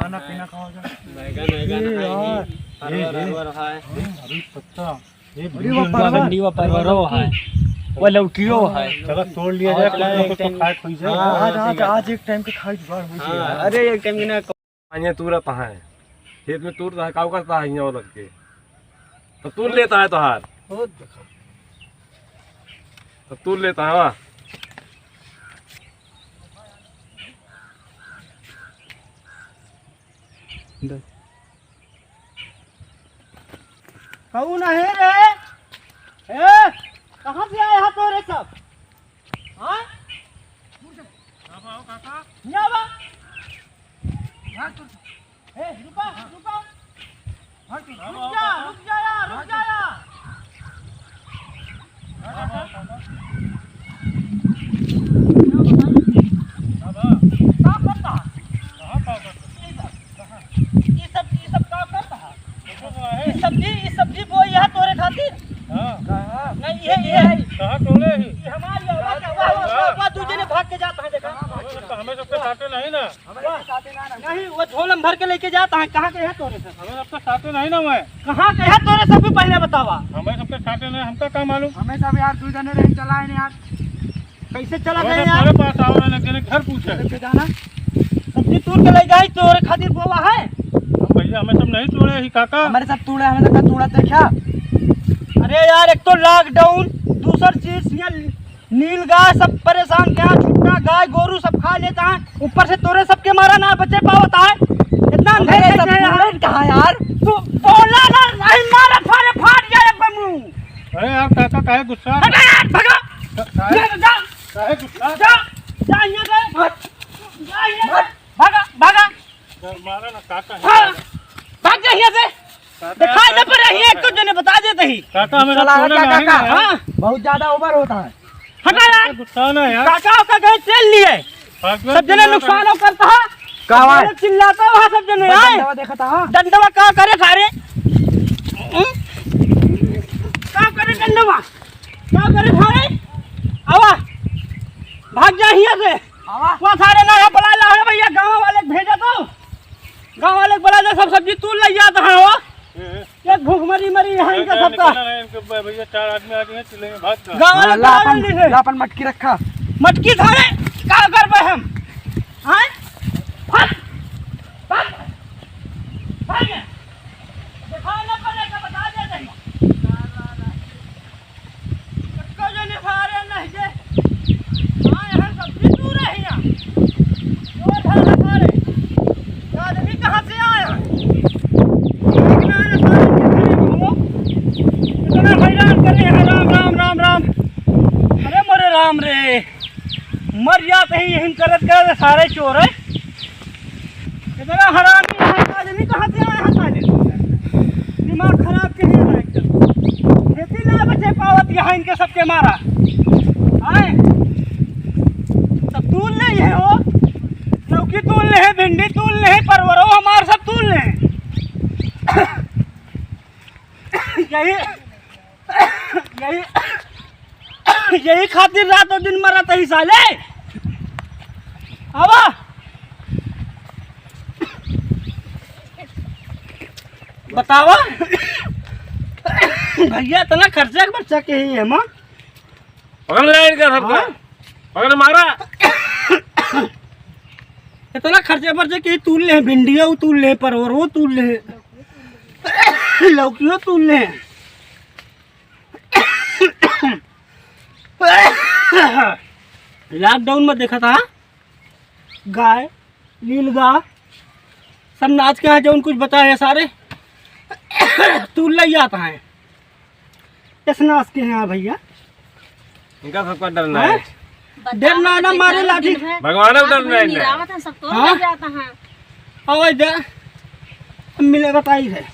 खाना पीना खाओ जा। बैगन है, हरी पत्ता, ये भिंडी व परवरो है, वो लौकियो है। चलो तोड़ लिया जाए, कुछ तो खाए खुई जाए। आज एक टाइम के खाई जुगाड़ हुई थी। अरे एक टाइम की ना यहाँ तूर रहता है, खेत में तूर रहा है, काव करता है यहाँ लग के, तो तूर लेता है तोहार, तो तूर लेता है वाह। कौन है रे? ए, कहाँ से आए हो रे सब? हाँ? यहाँ बा? ए, रुका, रुका। रुक जा यार। सब्जी बोई है तोरे खातिर। नहीं ये तोड़े ही हमारी औलाद दूसरे ने भाग के जाता है देखा। हमें सबके साथे नहीं ना, नहीं वो झोलम भर के लेके जाता है। कहाँ के है तोरे सब? हमें सबके साथे नहीं ना। मैं कहाँ के है तोरे सब भी पहले बतावा। हमें सबके साथे नहीं, हमका क्या मालूम। हमें सब यार तू जाने रहे चला है यार। कैसे चला गए यार? मेरे पास आओ ना, लेकिन घर पूछे जाना सब्जी तोड़ के ले गई तोरे खातिर बोवा है। भैया हमें सब नहीं तोड़े ही काका। हमारे सब तोड़े, हमें सब तोड़ा देखा। अरे यार एक तो लॉकडाउन, दूसरी चीज ये नील गाय सब परेशान क्या, छुट्टा गाय गोरू सब खा लेता है, ऊपर से तोरे सबके मारा ना बचे पावता है। इतना अंधेरे सब कहाँ यार? तू बोला ना नहीं मारा फाट जाए बमू। अरे यार काका काहे गुस्सा? हटा यार भगा। काहे गुस्सा? जा यहाँ से भागा मारा ना काका। भाग जा यहाँ से। दिखाई न पड़ रही है, एक तो जने बता देते ही। काका हमें तोड़े नहीं ना। हाँ बहुत ज्यादा ओवर होता है। हटा यार गुस्सा ना यार। काका का गए तेल लिए सब जने नुकसान करता है। कहाँ चिल्लाता वहाँ सब जने आए देखा था। डंडवा क्या करे खारे? क्या करे डंडवा? क्या करे खारे? आवा भाग जा यहाँ से। वो सारे ना बुला ला है भैया, गाँव वाले भेजा तो गाँव वाले बुला दे, सब सब्जी तू ले जाता है। वो एक भूख मरी यहाँ इनका सबका। भैया 4 आदमी आ गए, चलेंगे भाग। गाँव वाले अपन मटकी रखा, मटकी थारे क्या कर पाए हम? हाँ दिखाना पड़ेगा, बता दे सब्जी तू रही आदमी कहाँ से आया? इतना हैरान कर रहे हैं। राम। अरे मोरे राम रे, मर जाते ही यही करत सारे चोर है। इतना हरामी आदमी कहाँ से आया? साले दिमाग खराब के है एकदम। खेती ना बचे पावत यहाँ इनके सबके मारा। आए सब तूल नहीं है, वो लौकी तूल ले, भिंडी तूल ले, परवरो हमार सब तूल ले। यही खातिर रातों दिन मरत ही साले। आवा बतावा भैया इतना खर्चा के ही है माँ। पकड़ ले इनका सबका, पकड़ मारा। इतना खर्चे के तूल ले, भिंडिया तूल ले, परवरो तूल ले, लौकियो तूल ले। लॉकडाउन में देखा था गाय नील गाय सब नाच के हैं, जो उनको कुछ बताया सारे तूल ले जाता है। इस नाच के हैं भैया, इनका सबका डरना है। डरना ना मारे लाठी भगवान डरना है। हाँ मिले बताई है।